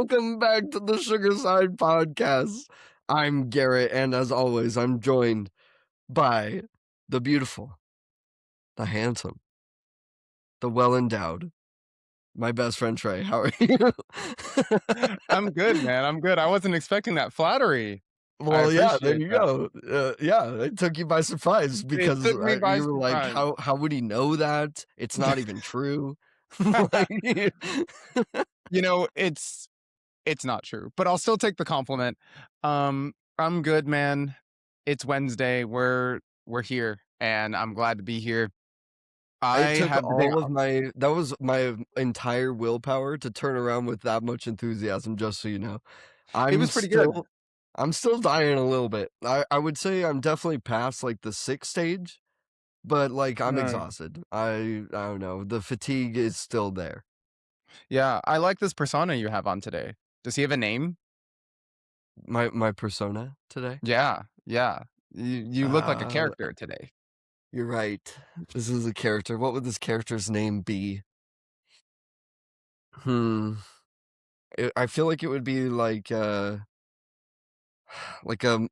welcome back to the Sugar Side Podcast. I'm Garrett, and as always, I'm joined by the beautiful, the handsome, the well-endowed, my best friend Tre. How are you? I'm good, man. I'm good. I wasn't expecting that flattery. I Well, yeah, there appreciate you that. go. Yeah, it took you by surprise It because took me by you were like, surprise. how would he know that? It's not even true. Like, You know, it's not true, but I'll still take the compliment. I'm good, man. It's Wednesday. We're here, and I'm glad to be here. I it took have the day all of off. that was my entire willpower to turn around with that much enthusiasm, just so you know. It I'm was pretty good. still I'm still dying a little bit. I would say I'm definitely past like the 6th stage, but like I'm Uh, exhausted. I don't know. The fatigue is still there. yeah, I like this persona you have on today. Does he have a name? My persona today. Yeah, yeah. You look like a Uh character today. you're right. This is a character. What would this character's name be? Hmm. I feel like it would be like a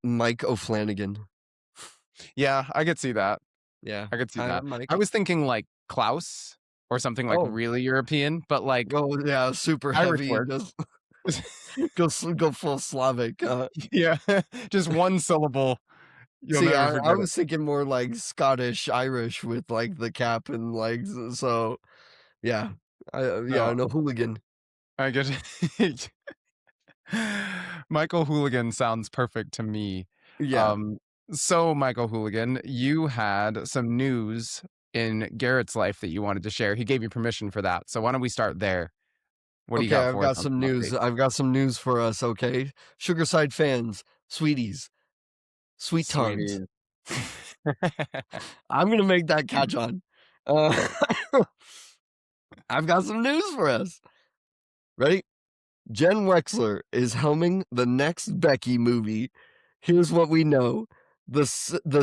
Mike O'Flanagan. Yeah, I could see that. Yeah. I could see Hi, that. I'm Mike. I was thinking like Klaus or something like Oh, really European, but like oh yeah, super Irish heavy. works. Just go full Slavic. Yeah, just one syllable. You'll See, never I forget it. was thinking more like Scottish Irish with like the cap and like so. Yeah, I No, know hooligan. I get it. Michael Hooligan sounds perfect to me. Yeah. Um, so Michael Hooligan, you had some news in Garrett's life that you wanted to share. He gave you permission for that. So why don't we start there? What do you Okay, got I've for us got on some some news. updates? I've got some news for us. Okay, Sugarside fans, sweeties, sweet tongues. Sweetie. I'm gonna make that catch on. Uh, I've got some news for us. Ready? Jen Wexler is helming the next Becky movie. Here's what we know. The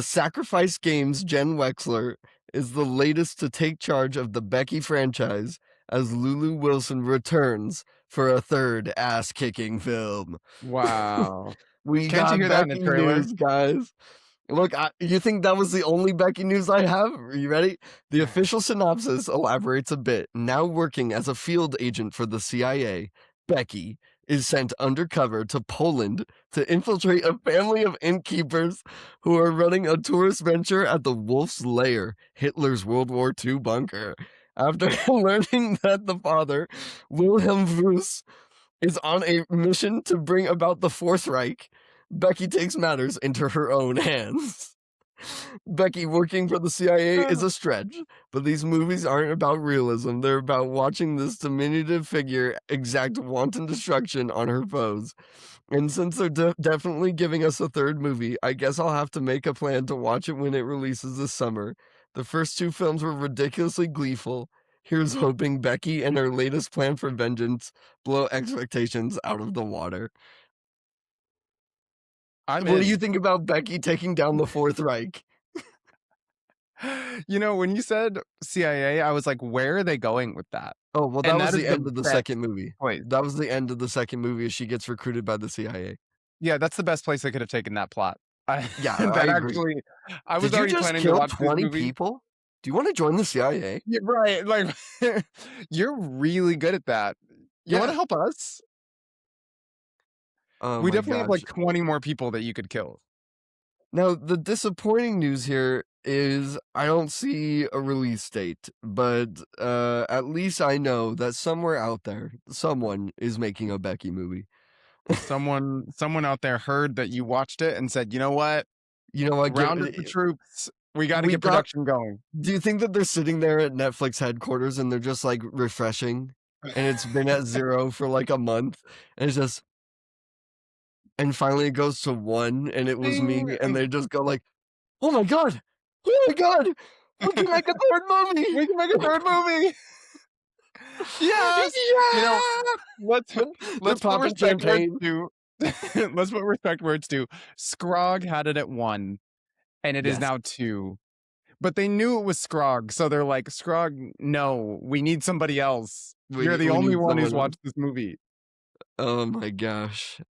Sacrifice Games Jen Wexler is the latest to take charge of the Becky franchise as Lulu Wilson returns for a third ass-kicking film. Wow. We Can't you got hear that in the Becky trailer? news, guys. Look, you think that was the only Becky news I have? Are you ready? The official synopsis elaborates a bit. Now working as a field agent for the CIA, Becky is sent undercover to Poland to infiltrate a family of innkeepers who are running a tourist venture at the Wolf's Lair, Hitler's World War II bunker. After learning that the father, Wilhelm Wuss, is on a mission to bring about the Fourth Reich, Becky takes matters into her own hands. Becky working for the CIA is a stretch, but these movies aren't about realism. They're about watching this diminutive figure exact wanton destruction on her foes. And since they're definitely giving us a third movie, I guess I'll have to make a plan to watch it when it releases this summer. The first two films were ridiculously gleeful. Here's hoping Becky and her latest plan for vengeance blow expectations out of the water. I'm What do you in. think about Becky taking down the Fourth Reich? You know, when you said CIA, I was like, where are they going with that? Oh, well, that And was that is the the end of the best second movie. place. That was the end of the second movie as she gets recruited by the CIA. Yeah, that's the best place they could have taken that plot. Yeah, I That agree. actually, I was Did you already just planning to kill watch these 20 movies. people? Do you want to join the CIA? Yeah, right. Like, you're really good at that. You want to Yeah. help us? Oh We my definitely have gosh. like 20 more people that you could kill. Now, the disappointing news here is I don't see a release date, but at least I know that somewhere out there, someone is making a Becky movie. Someone out there heard that you watched it and said, you know what? You know what? Round up the troops. We got to We get got. production going. Do you think that they're sitting there at Netflix headquarters and they're just like refreshing, and it's been at 0 for like a month, and it's just, and finally it goes to 1, and it was Ding, me, and and they just go like, "Oh my god! Oh my god! We can make a third movie!" we can make a third movie. Yes. You know, Yeah! let's They're let's put popping respect where it's champagne. due. Let's put respect where it's due. Scrog had it at 1, and it is Yes, now 2. But they knew it was Scrog, so they're like, Scrog, no, we need somebody else. You're the we only need one who's someone else. watched this movie. Oh my gosh.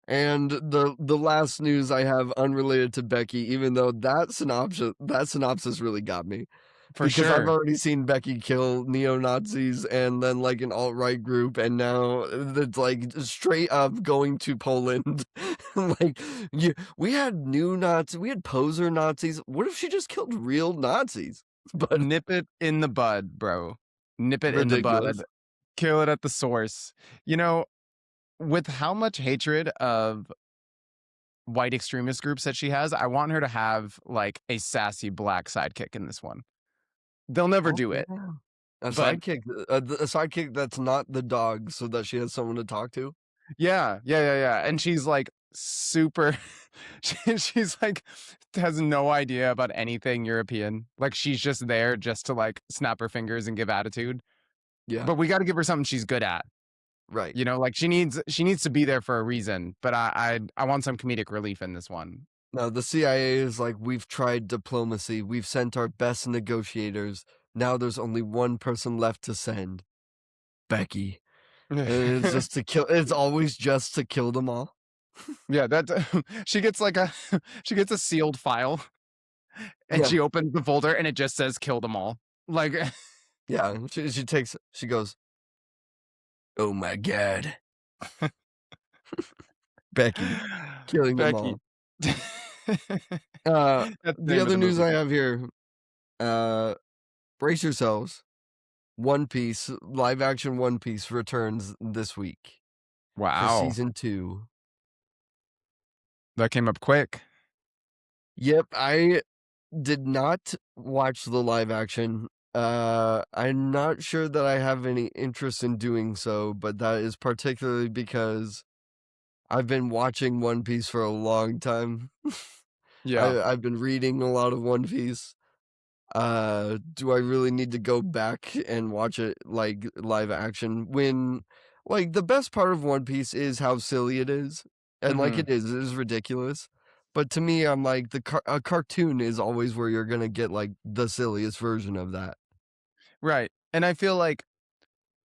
And the last news I have unrelated to Becky, even though that synopsis really got me, For because I've sure. already seen Becky kill neo-Nazis and then, like, an alt-right group, and now it's, like, straight up going to Poland. Like, we had poser Nazis. What if she just killed real Nazis? But Nip it in the bud, bro. Nip it in the bud. ridiculous. Kill it at the source. You know, with how much hatred of white extremist groups that she has, I want her to have like a sassy black sidekick in this one. They'll never Oh, do it, yeah. A but sidekick, a sidekick that's not the dog so that she has someone to talk to? yeah. And she's like super, she's like, has no idea about anything European. Like she's just there just to like snap her fingers and give attitude. Yeah, But we got to give her something she's good at. right. You know, like she needs to be there for a reason. But I want some comedic relief in this one. Now the CIA is like, "We've tried diplomacy, we've sent our best negotiators, now there's only one person left to send, Becky." And it's always just to kill them all. Yeah, that she gets like a she gets a sealed file and Yeah, she opens the folder and it just says kill them all. Like yeah, she goes, "Oh my god, Becky, killing them Becky. all." Uh, That's the the name of other the news movie. I have here, uh, brace yourselves. One Piece, live action One Piece returns this week for Wow. season 2. That came up quick. Yep, I did not watch the live action. I'm not sure that I have any interest in doing so, but that is particularly because I've been watching One Piece for a long time. Yeah. I've been reading a lot of One Piece. Do I really need to go back and watch it like live action when like the best part of One Piece is how silly it is. And like Mhm. it is ridiculous. But to me, I'm like a cartoon is always where you're gonna get like the silliest version of that. Right. And I feel like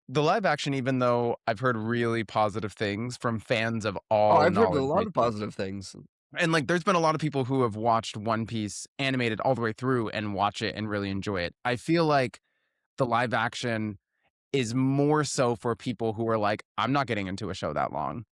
the live action, even though I've heard really positive things from fans of Oh, all I've heard a knowledge lot of bases. positive things. And like there's been a lot of people who have watched One Piece animated all the way through and watch it and really enjoy it. I feel like the live action is more so for people who are like, I'm not getting into a show that long.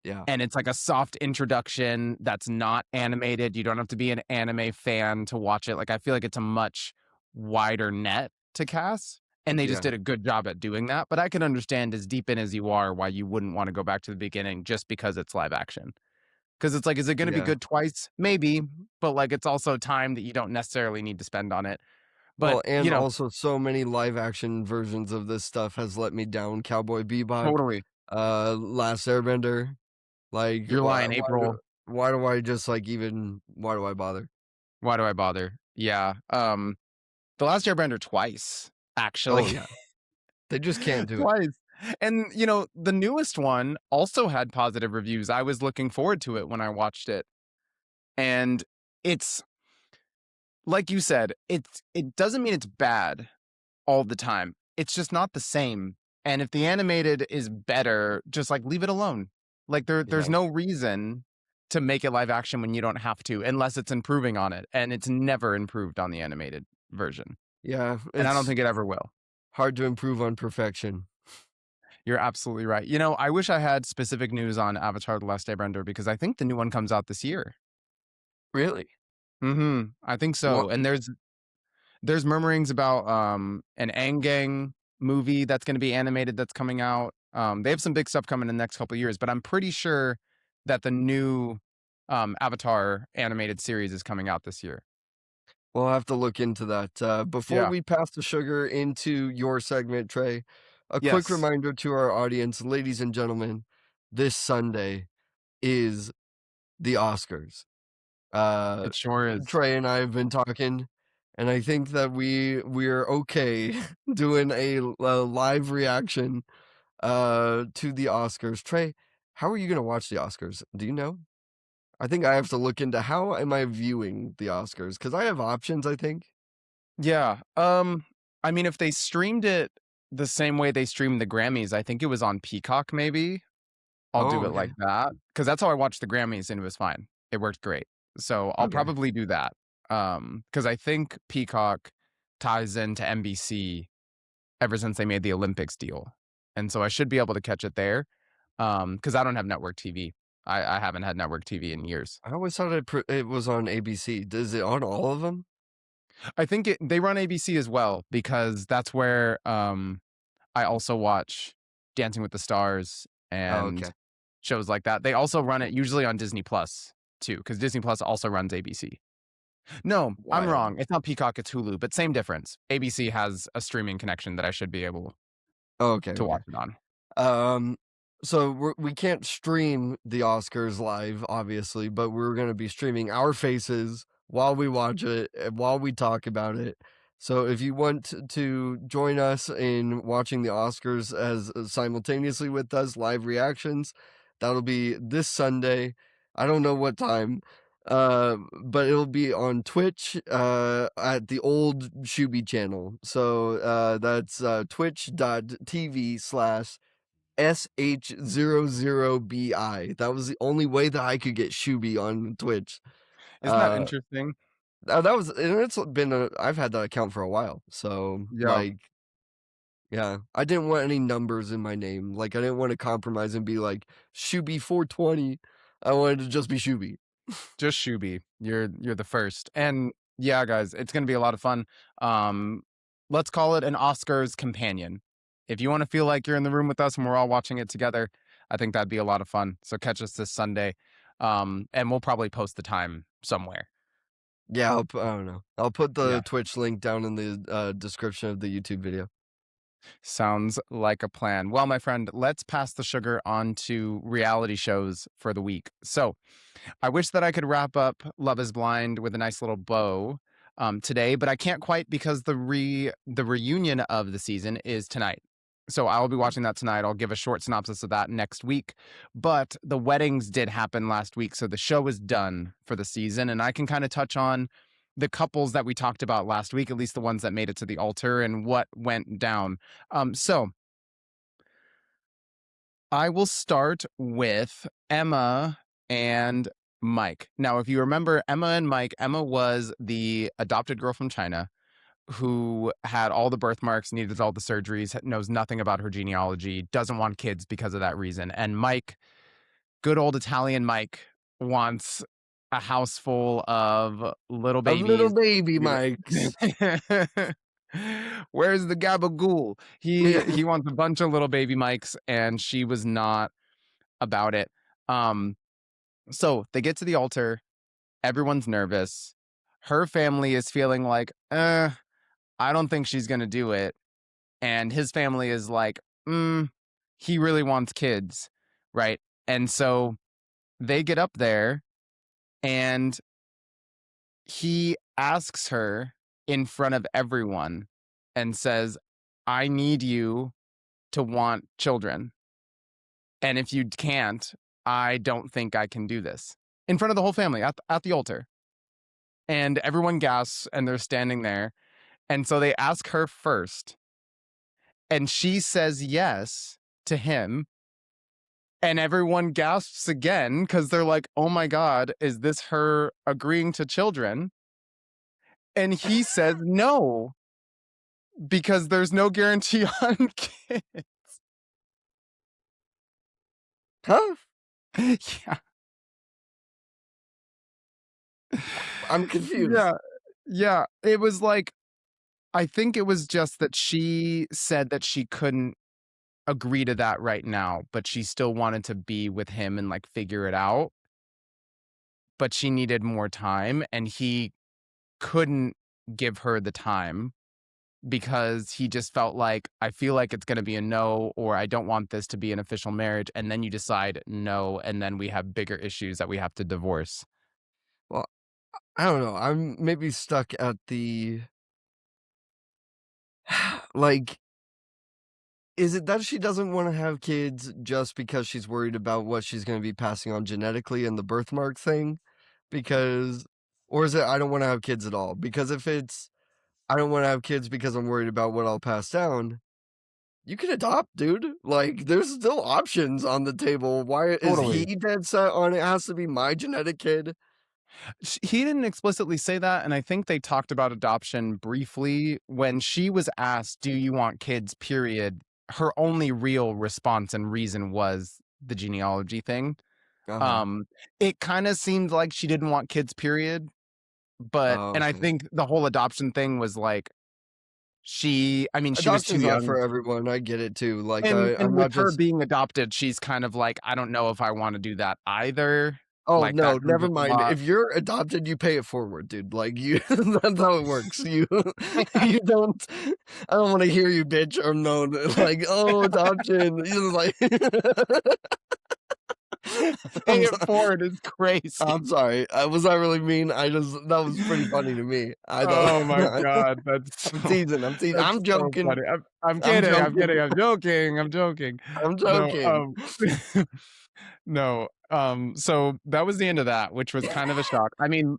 Yeah, And it's like a soft introduction that's not animated. You don't have to be an anime fan to watch it. Like I feel like it's a much wider net to cast. And they just yeah, did a good job at doing that. But I can understand as deep in as you are why you wouldn't want to go back to the beginning just because it's live action. Because it's like, is it going to be yeah. good twice? Maybe. But like it's also time that you don't necessarily need to spend on it. But Well, and you know, also so many live action versions of this stuff has let me down. Cowboy Bebop, totally. Last Airbender. Like, You're lying, April. why do I bother? Why do I bother? Yeah. The Last Airbender twice, actually. Oh, yeah. They just can't do it. Twice. And, you know, the newest one also had positive reviews. I was looking forward to it when I watched it. And it's like you said, it doesn't mean it's bad all the time. It's just not the same. And if the animated is better, just like leave it alone. Like there's Yeah. no reason to make it live action when you don't have to, unless it's improving on it. And it's never improved on the animated version. Yeah, And I don't it's think it ever will. hard to improve on perfection. You're absolutely right. You know, I wish I had specific news on Avatar: The Last Airbender because I think the new one comes out this year. Really? I think What? so. And there's murmurings about an Aang movie that's going to be animated that's coming out. They have some big stuff coming in the next couple of years, but I'm pretty sure that the new Avatar animated series is coming out this year. We'll have to look into that. Before Yeah. we pass the sugar into your segment, Trey, a quick Yes. reminder to our audience, ladies and gentlemen, this Sunday is the Oscars. Uh, It sure is. Trey and I have been talking, and I think that we're okay doing a live reaction to the Oscars. Trey, how are you gonna watch the Oscars? Do you know? I think I have to look into how am I viewing the Oscars because I have options. I think. Yeah. I mean, if they streamed it the same way they streamed the Grammys, I think it was on Peacock, maybe. I'll Oh, do it okay. like that because that's how I watched the Grammys and it was fine. It worked great. So I'll Okay. probably do that. Because I think Peacock ties into NBC ever since they made the Olympics deal. And so I should be able to catch it there. Because I don't have network TV. I haven't had network TV in years. I always thought it was on ABC. Is it on all of them? I think they run ABC as well because that's where I also watch Dancing with the Stars Oh, and okay. shows like that. They also run it usually on Disney Plus too, because Disney Plus also runs ABC. No, I'm Wild. wrong. It's not Peacock, it's Hulu, but same difference. ABC has a streaming connection that I should be able Oh, okay, to okay. watch it on. Um, so we can't stream the Oscars live, obviously, but we're gonna be streaming our faces while we watch it and while we talk about it. So if you want to join us in watching the Oscars as simultaneously with us, live reactions, that'll be this Sunday. I don't know what time, but it'll be on Twitch at the old Shuby channel. So that's twitch.tv/SH00BI. That was the only way that I could get Shuby on Twitch. Isn't that Uh, interesting? that was, and it's been I've had that account for a while. So, Yeah, like, yeah, I didn't want any numbers in my name. Like, I didn't want to compromise and be like Shuby 420. I wanted to just be Shuby. just Shuby. You're the first. And yeah, guys, it's gonna be a lot of fun. Um, let's call it an Oscars companion. If you want to feel like you're in the room with us and we're all watching it together, I think that'd be a lot of fun. So catch us this Sunday. And we'll probably post the time somewhere. Yeah, I don't know. I'll put Yeah. the Twitch link down in the description of the YouTube video. Sounds like a plan. Well, my friend, let's pass the sugar on to reality shows for the week. So, I wish that I could wrap up Love Is Blind with a nice little bow today, but I can't quite because the reunion of the season is tonight. So I'll be watching that tonight. I'll give a short synopsis of that next week. But the weddings did happen last week, so the show is done for the season, and I can kind of touch on the couples that we talked about last week, at least the ones that made it to the altar and what went down. So I will start with Emma and Mike. Now, if you remember Emma and Mike, Emma was the adopted girl from China who had all the birthmarks, needed all the surgeries, knows nothing about her genealogy, doesn't want kids because of that reason. And Mike, good old Italian Mike, wants a house full of little Of little babies. baby Mikes. Where's the gabagool? He Yeah. he wants a bunch of little baby Mikes, and she was not about it. Um, so they get to the altar, everyone's nervous. Her family is feeling like, I don't think she's gonna do it. And his family is like, he really wants kids, right? And so they get up there and he asks her in front of everyone and says, I need you to want children. And if you can't, I don't think I can do this. In front of the whole family at the altar. And everyone gasps and they're standing there. And so they ask her first. And she says yes to him. And everyone gasps again because they're like, oh my God, is this her agreeing to children? And he says no, because there's no guarantee on kids. Huh? Yeah. I'm confused. Yeah. Yeah. It was like, I think it was just that she said that she couldn't agree to that right now, but she still wanted to be with him and like figure it out. But she needed more time and he couldn't give her the time because he just felt like, I feel like it's going to be a no, or I don't want this to be an official marriage. And then you decide no. And then we have bigger issues that we have to divorce. Well, I don't know. I'm maybe stuck at the like, is it that she doesn't want to have kids just because she's worried about what she's going to be passing on genetically and the birthmark thing? Because, or is it I don't want to have kids at all? Because if it's I don't want to have kids because I'm worried about what I'll pass down, You can adopt, dude. Like, there's still options on the table. Why is he Totally. dead set on it has to be my genetic kid? He didn't explicitly say that, and I think they talked about adoption briefly when she was asked, "Do you want kids?" Period. Her only real response and reason was the genealogy thing. Uh-huh. Um, it kind of seemed like she didn't want kids, period. But Oh, and I okay. think the whole adoption thing was like I mean, she was too Adoption's not young. for everyone, I get it too, like, And I'm with not her just being adopted, she's kind of like, I don't know if I want to do that either. oh, Like no, that comes never with a mind. lot. If you're adopted, you pay it forward, dude, like, you that's how it works. You you don't I don't wanna hear you bitch or moan, like, "Oh, adoption." You're like Pay I'm it so forward is crazy. I'm sorry. Was that really mean? I just that was pretty funny to me. I don't Oh my god, that's I'm so teasing, that's I'm so joking. funny. I'm I'm kidding, I'm joking. kidding, I'm joking, I'm joking. I'm No, joking. no, so that was the end of that, which was kind of a shock. I mean,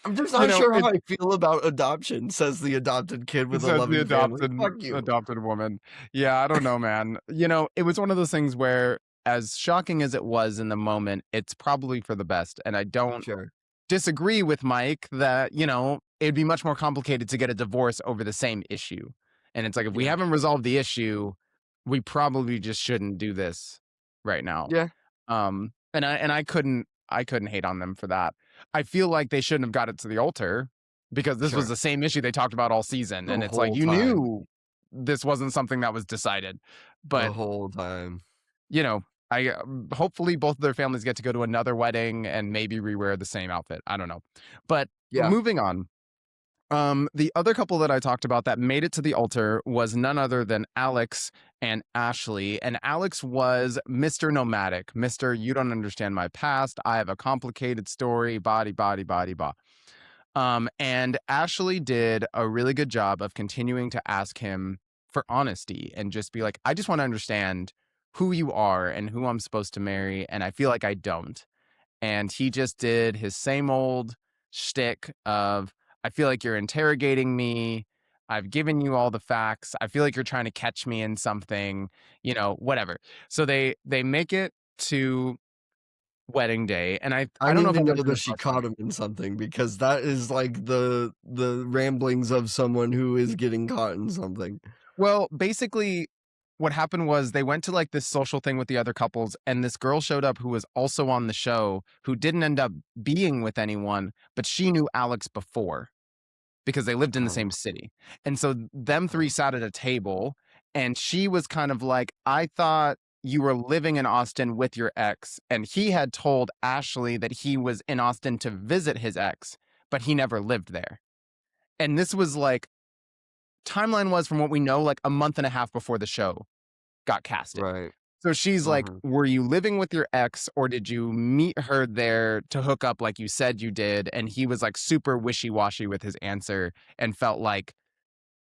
I'm just not sure how it I feel about adoption, says the adopted kid with a says the loving family. Fuck you. adopted woman. Yeah, I don't know, man. It was one of those things where, as shocking as it was in the moment, it's probably for the best, and I don't Sure. disagree with Mike that, it'd be much more complicated to get a divorce over the same issue. And it's like, if we Yeah. haven't resolved the issue, we probably just shouldn't do this right now. Yeah, And I couldn't hate on them for that. I feel like they shouldn't have got it to the altar because this was sure. the same issue they talked about all season. The And it's like, whole you time. knew this wasn't something that was decided. The But, whole time. you know, I hopefully both of their families get to go to another wedding and maybe rewear the same outfit. I don't know. But Yeah. moving on. The other couple that I talked about that made it to the altar was none other than Alex and Ashley. And Alex was Mr. Nomadic, Mr. You don't understand my past. I have a complicated story, body, body, body, blah. And Ashley did a really good job of continuing to ask him for honesty and just be like, I just want to understand who you are and who I'm supposed to marry. And I feel like I don't. And he just did his same old shtick of, I feel like you're interrogating me. I've given you all the facts. I feel like you're trying to catch me in something, whatever. So they make it to wedding day, and I I don't know need if to I know mentioned that this she last time. caught him in something because that is like the ramblings of someone who is getting caught in something. Well, basically, what happened was they went to like this social thing with the other couples, and this girl showed up who was also on the show who didn't end up being with anyone, but she knew Alex before because they lived in the same Oh, city. And so them three oh, sat at a table, and she was kind of like, I thought you were living in Austin with your ex. And he had told Ashley that he was in Austin to visit his ex, but he never lived there. And this was like, timeline was from what we know, like a month and a half before the show got casted. right. So she's like, Uh-huh. were you living with your ex or did you meet her there to hook up like you said you did? And he was like super wishy washy with his answer and felt like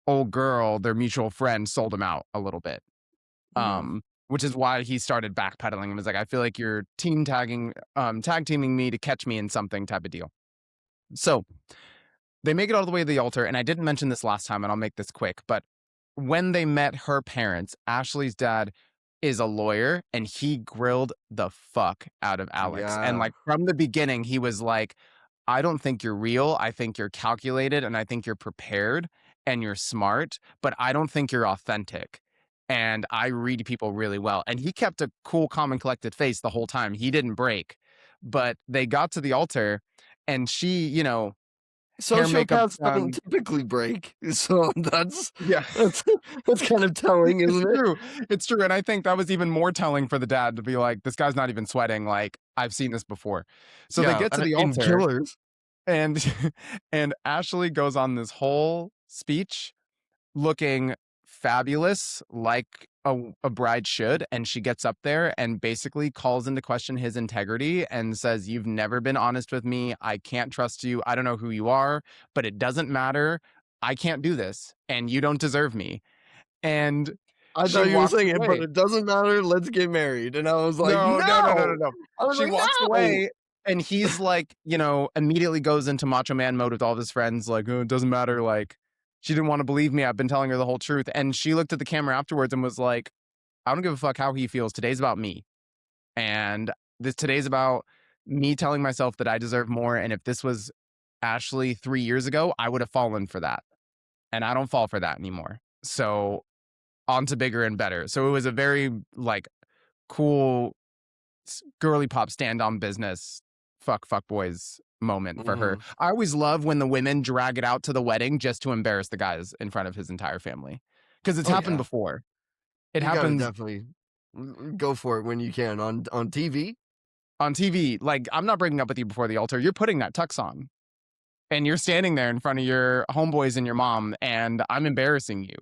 old girl, their mutual friend, sold him out a little bit. Mm, Which is why he started backpedaling and was like, I feel like you're tag teaming me to catch me in something type of deal. So they make it all the way to the altar. And I didn't mention this last time, and I'll make this quick, but when they met her parents, Ashley's dad is a lawyer and he grilled the fuck out of Alex. And yeah. like from the beginning, he was like, I don't think you're real. I think you're calculated and I think you're prepared and you're smart, but I don't think you're authentic. And I read people really well. And he kept a cool, calm, and collected face the whole time. He didn't break. But they got to the altar and she, hair, makeup Sociopaths don't done. typically break, so Yeah. that's that's kind of telling, It's isn't it? true. It's true, and I think that was even more telling for the dad to be like, "This guy's not even sweating, like, I've seen this before." So they Yeah, get to the in altar, Killers. and and Ashley goes on this whole speech looking fabulous like a bride should, and she gets up there and basically calls into question his integrity and says, "You've never been honest with me. I can't trust you. I don't know who you are, but it doesn't matter. I can't do this, and you don't deserve me." And I she thought you were walks saying it, but away. it doesn't matter, let's get married, and I was like, No, no, no, no, no, "No!" no. I was She like, walks "No!" away and he's like, immediately goes into macho man mode with all of his friends, like, "Oh, it doesn't matter, like, She didn't want to believe me. I've been telling her the whole truth. And she looked at the camera afterwards and was like, I don't give a fuck how he feels. Today's about me. And today's about me telling myself that I deserve more. And if this was Ashley 3 years ago, I would have fallen for that. And I don't fall for that anymore. So on to bigger and better. So it was a very like cool girly pop stand on business fuck boys moment for her. Mhm. I always love when the women drag it out to the wedding just to embarrass the guys in front of his entire family. Because it's Oh, happened yeah. before. It You gotta happens definitely go for it when you can on TV. on TV. Like, I'm not breaking up with you before the altar. You're putting that tux on. And you're standing there in front of your homeboys and your mom, and I'm embarrassing you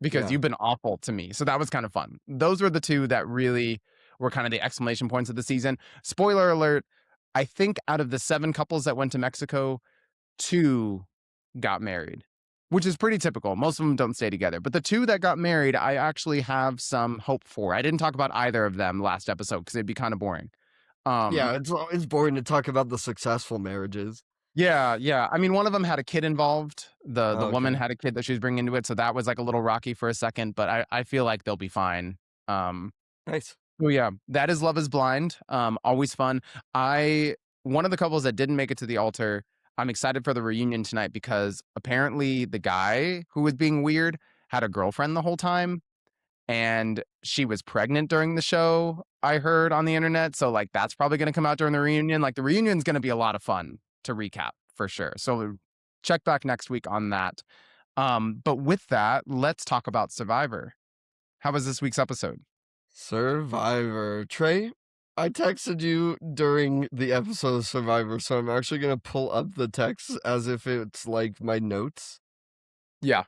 because Yeah. you've been awful to me. So that was kind of fun. Those were the two that really were kind of the exclamation points of the season. Spoiler alert, I think out of the 7 couples that went to Mexico, 2 got married, which is pretty typical. Most of them don't stay together. But the 2 that got married, I actually have some hope for. I didn't talk about either of them last episode because it'd be kind of boring. Yeah, it's boring to talk about the successful marriages. Yeah. I mean, one of them had a kid involved. The Oh, woman okay. had a kid that she was bringing into it, so that was like a little rocky for a second. But I feel like they'll be fine. Um, Nice. oh yeah, that is Love Is Blind. Always fun. I One of the couples that didn't make it to the altar. I'm excited for the reunion tonight because apparently the guy who was being weird had a girlfriend the whole time, and she was pregnant during the show. I heard on the internet, so like that's probably going to come out during the reunion. Like the reunion's going to be a lot of fun to recap for sure. So check back next week on that. But with that, let's talk about Survivor. How was this week's episode? Survivor. Trey, I texted you during the episode of Survivor, so I'm actually gonna pull up the text as if it's like my notes. Yeah.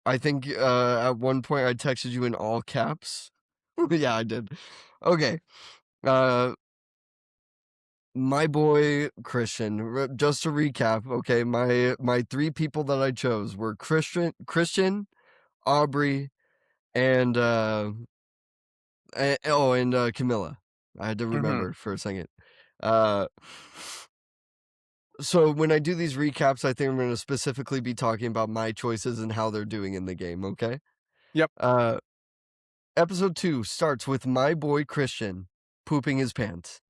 I think at one point I texted you in all caps. Yeah, I did. Okay. Uh my boy Christian. Just to recap, okay, my 3 people that I chose were Christian, Aubrey, and Camilla. I had to Mm-hmm. remember for a second. Uh, so when I do these recaps, I think I'm going to specifically be talking about my choices and how they're doing in the game. Okay. Yep. Uh, episode 2 starts with my boy Christian pooping his pants,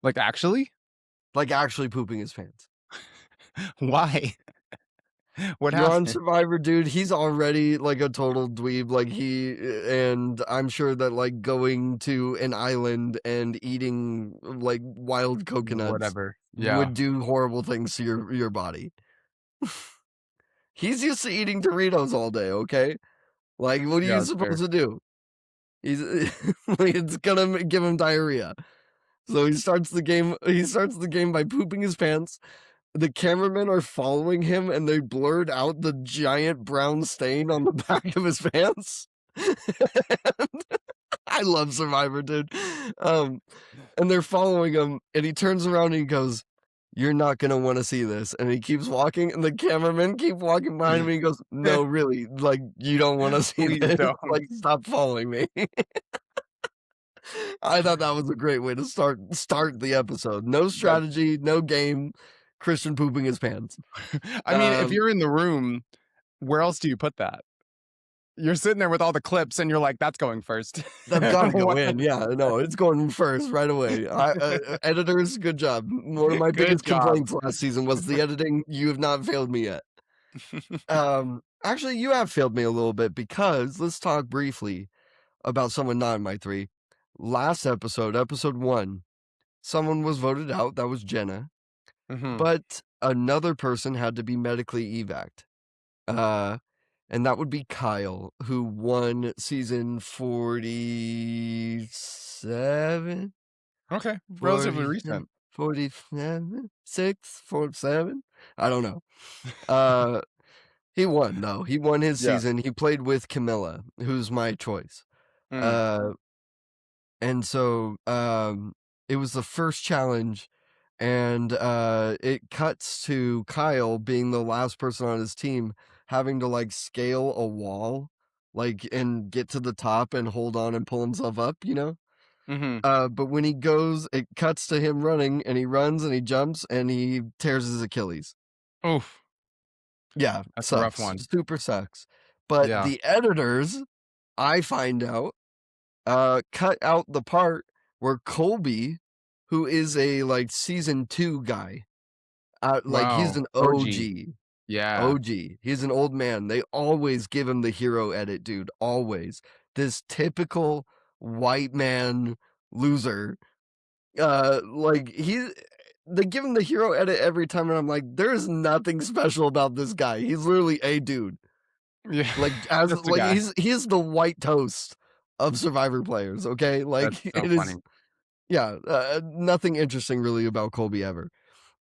Like actually, like actually pooping his pants. why? What You're on happened? Survivor, dude. He's already like a total dweeb. And I'm sure that like going to an island and eating like wild coconuts Whatever. Yeah. would do horrible things to your body. He's used to eating Doritos all day, okay? Like, what are Yeah. you That's fair. supposed to do? He's it's gonna give him diarrhea. So he starts the game by pooping his pants. The cameramen are following him and they blurred out the giant brown stain on the back of his pants. I love Survivor, dude. And they're following him, and he turns around and he goes, "You're not gonna want to see this." And he keeps walking, and the cameramen keep walking behind him. And he goes, "No, really, like you don't want to see Please this. don't. Like, stop following me." I thought that was a great way to start the episode. No That's, strategy, no game. Christian pooping his pants. I mean, if Um, you're in the room, where else do you put that? You're sitting there with all the clips, and you're like, "That's going first." I've got to go What? in. Yeah, no, it's going first right away. Editors, good job. One of my Good biggest job. complaints last season was the editing. You have not failed me yet. Actually, you have failed me a little bit because let's talk briefly about someone not in my 3. Last episode, episode 1, someone was voted out. That was Jenna, Mhm. but another person had to be medically evac'd. And that would be Kyle, who won season 47, Okay, relatively 47, recent. 47, 6, 47. I don't know. Uh, he won though. He won his Yeah. season. He played with Camilla, who's my choice. Mm. Uh, and so it was the first challenge, and it cuts to Kyle being the last person on his team having to like scale a wall, like and get to the top and hold on and pull himself up, you know. Mhm. But when he goes, it cuts to him running, and he runs and he jumps and he tears his Achilles. Oof. Yeah, That's a rough sucks. one. Super sucks. But Yeah. the editors, I find out, cut out the part where Colby, who is a like season 2 guy, like he's Wow. an OG. OG. Yeah. OG. He's an old man. They always give him the hero edit, dude. Always. This typical white man loser. Like they give him the hero edit every time, and I'm like, there's nothing special about this guy. He's literally a dude. Yeah. Like as Just a like guy. he's the white toast of Survivor players. Okay, That's like so it is. funny. Yeah, nothing interesting really about Colby ever.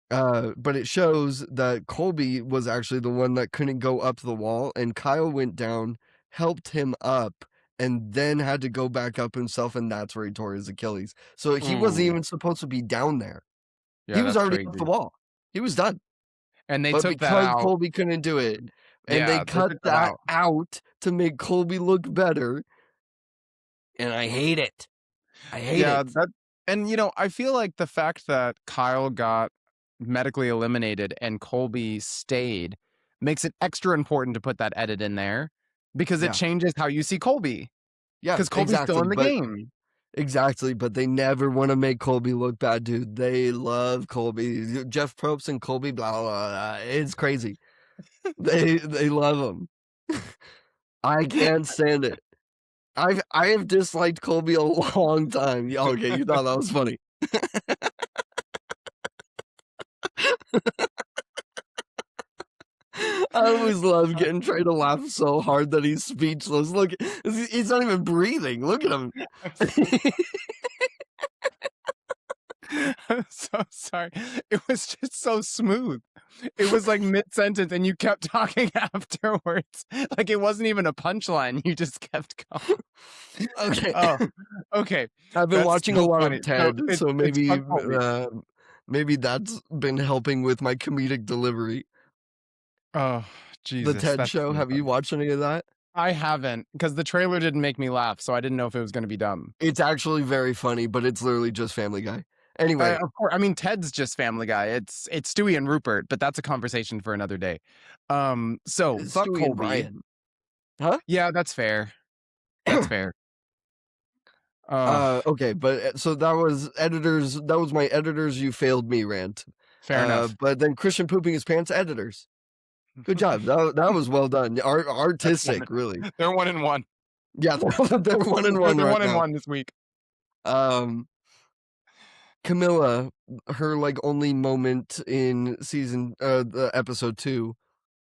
But it shows that Colby was actually the one that couldn't go up the wall, and Kyle went down, helped him up, and then had to go back up himself, and that's where he tore his Achilles. So he wasn't Ooh. even supposed to be down there. He Yeah, was that's already up the crazy. wall. He was done. And they But took that because out. Colby couldn't do it, and they Yeah, they cut took that that out. out to make Colby look better, and I hate it. I hate Yeah, it. that and I feel like the fact that Kyle got medically eliminated and Colby stayed makes it extra important to put that edit in there because it Yeah. changes how you see Colby. Yeah, Because Colby's still exactly. in the But game. exactly, but they never want to make Colby look bad, dude. They love Colby. Jeff Probst and Colby, blah blah blah. It's crazy. They love him. I can't stand it. I have disliked Colby a long time. Yeah, okay, you thought that was funny. I always love getting Trey to laugh so hard that he's speechless. Look, he's not even breathing. Look at him. I'm so sorry. It was just so smooth. It was like mid-sentence and you kept talking afterwards. Like it wasn't even a punchline. You just kept going. Okay. Oh, okay. I've been That's watching a so lot funny. of So Ted, it's so it's maybe Fuck Colby. maybe that's been helping with my comedic delivery. Oh, The Jesus. Ted That's Show, so have you funny. watched any of that? I haven't because the trailer didn't make me laugh, so I didn't know if it was going to be dumb. It's actually very funny, but it's literally just Family Guy. Anyway, Of course, I mean Ted's just Family Guy. It's Stewie and Rupert, but that's a conversation for another day. So fuck Stewie and Colby. Brian. Huh? Yeah, that's fair. That's fair. Uh, Okay, but so that was editors. That was my editors. You failed me rant. Fair enough. But then Christian pooping his pants. Editors, good job. That was well done. That's one. Artistic, really. They're 1-1. Yeah, they're 1-1 They're right 1-1 this week. now. Camilla, her like only moment in the episode 2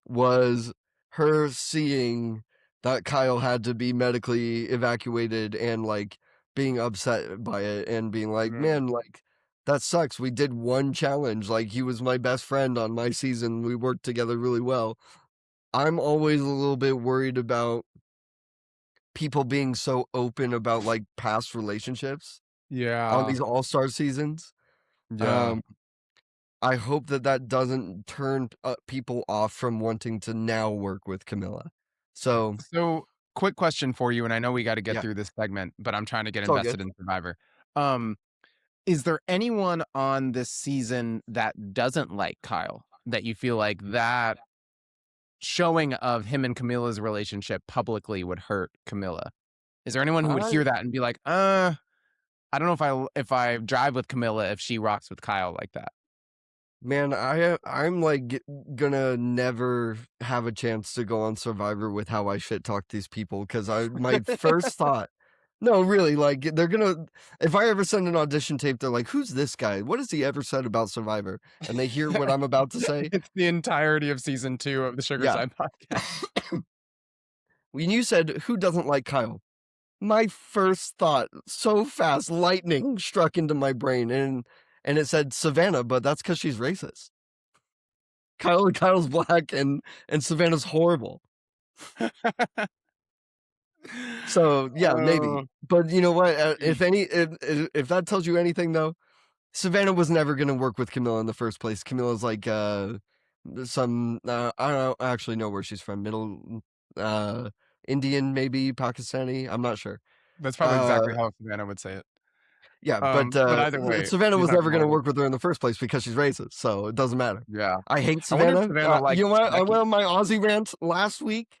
was her seeing that Kyle had to be medically evacuated and like being upset by it and being like, Mm. man, like that sucks. We did one challenge. Like he was my best friend on my season. We worked together really well. I'm always a little bit worried about people being so open about like past relationships on Yeah. these all-star seasons. Yeah. Um, I hope that doesn't turn people off from wanting to now work with Camilla. So, So, quick question for you, and I know we got to get yeah, through this segment, but I'm trying to get it's all good. invested in Survivor. Um, is there anyone on this season that doesn't like Kyle that you feel like that showing of him and Camilla's relationship publicly would hurt Camilla? Is there anyone who would I hear that and be like, I don't know if I drive with Camilla if she rocks with Kyle like that. Man, I'm like gonna never have a chance to go on Survivor with how I shit talk these people because my first thought. No, really, like they're gonna. If I ever send an audition tape, they're like, "Who's this guy? What has he ever said about Survivor?" And they hear what I'm about to say. It's the entirety of season 2 of the Sugar Yeah. Side podcast. When you said who doesn't like Kyle, my first thought, so fast, lightning struck into my brain, and it said Savannah, but that's because she's racist. Kyle's black, and Savannah's horrible. So yeah, maybe. Oh, But you know what? geez. If that tells you anything, though, Savannah was never gonna work with Camilla in the first place. Camilla's like some I don't actually know where she's from. Middle Indian, maybe Pakistani. I'm not sure. That's probably Uh, exactly how Savannah would say it. Yeah, But either way, Savannah she's was not never gonna gonna like it. work with her in the first place because she's racist, so it doesn't matter. Yeah. I hate I wonder if Savannah. Savannah You likes know what? I went Becky. on my Aussie rant last week.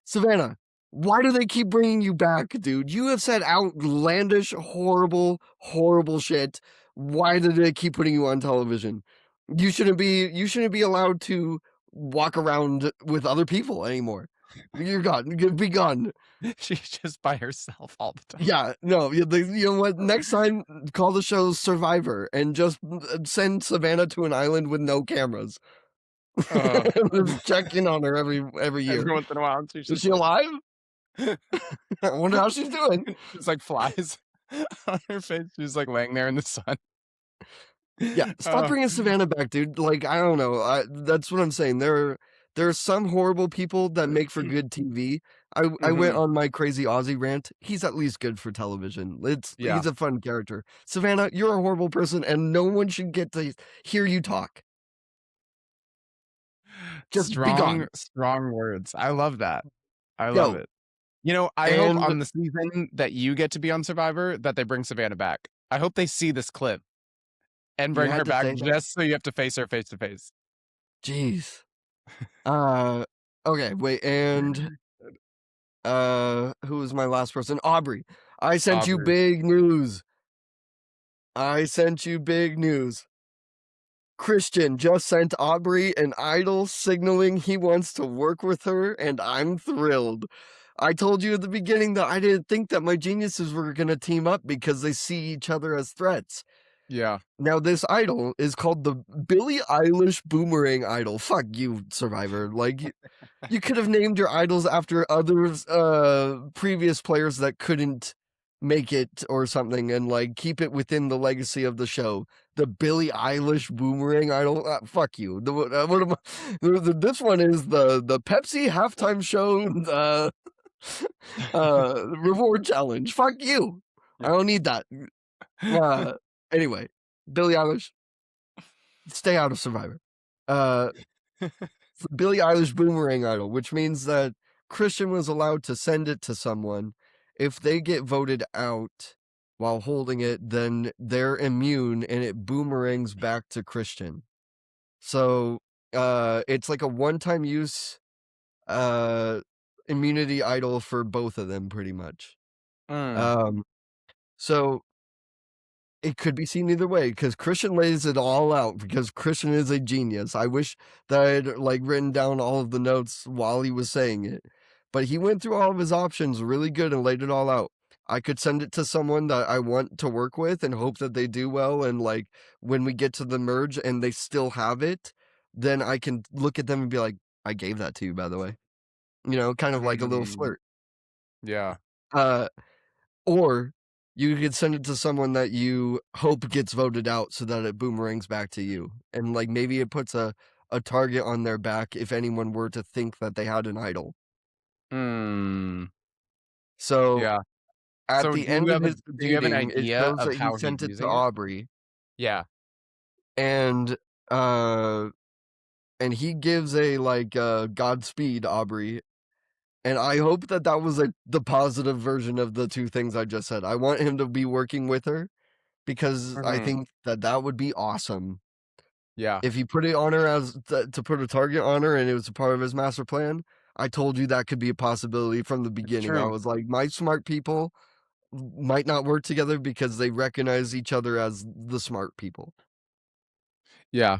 Savannah, why do they keep bringing you back, dude? You have said outlandish, horrible, horrible shit. Why do they keep putting you on television? You shouldn't be allowed to walk around with other people anymore. You're gone. Be gone. She's just by herself all the time. Yeah, no, you know what? Next time, call the show Survivor and just send Savannah to an island with no cameras. Uh, Just check in on her every year. every once in a while, she's Is just she like, alive? I wonder how she's doing. it's like flies on her face. She's like laying there in the sun. Yeah, stop Uh, bringing Savannah back, dude. Like, I don't know. That's what I'm saying. There are some horrible people that make for good TV. I went mhm. on my crazy Aussie rant. He's at least good for television. Yeah. He's a fun character. Savannah, you're a horrible person, and no one should get to hear you talk. Just be Strong, gone. strong words. I love that. I love Yo, it. You know, I hope and on the season that you get to be on Survivor that they bring Savannah back. I hope they see this clip and you bring her had to back say that? just so you have to face her face to face. Jeez. Okay, wait, and who was my last person? Aubrey. I sent you Aubrey. big news. I sent you big news. Christian just sent Aubrey an idol signaling he wants to work with her, and I'm thrilled. I told you at the beginning that I didn't think that my geniuses were going to team up because they see each other as threats. Yeah. Now, this idol is called the Billie Eilish Boomerang Idol. Fuck you, Survivor. Like, you could have named your idols after others, previous players that couldn't make it or something, and like keep it within the legacy of the show. The Billie Eilish Boomerang Idol. Fuck you. What am this one is the Pepsi halftime show. Reward challenge. Fuck you. I don't need that. Anyway, Billie Eilish, stay out of Survivor. It's the Billie Eilish Boomerang Idol, which means that Christian was allowed to send it to someone. If they get voted out while holding it, then they're immune and it boomerangs back to Christian. So it's like a one-time use immunity idol for both of them, pretty much. Mm. So it could be seen either way because Christian lays it all out because Christian is a genius. I wish that I had like written down all of the notes while he was saying it, but he went through all of his options really good and laid it all out. I could send it to someone that I want to work with and hope that they do well. And like when we get to the merge and they still have it, then I can look at them and be like, I gave that to you, by the way. You know, kind of like a little Mm. flirt. Yeah. Uh, or you could send it to someone that you hope gets voted out so that it boomerangs back to you. And like maybe it puts a target on their back if anyone were to think that they had an idol. Mm. So Yeah. at So the end of his do you have an dating, it idea shows of that he how he's sent it to using it? Aubrey Yeah. and uh and he gives a like Godspeed Aubrey. And I hope that that was the positive version of the two things I just said. I want him to be working with her because I Mhm. think that that would be awesome. Yeah. If you put it on her as to put a target on her and it was a part of his master plan, I told you that could be a possibility from the It's beginning. I true. was like, my smart people might not work together because they recognize each other as the smart people. Yeah.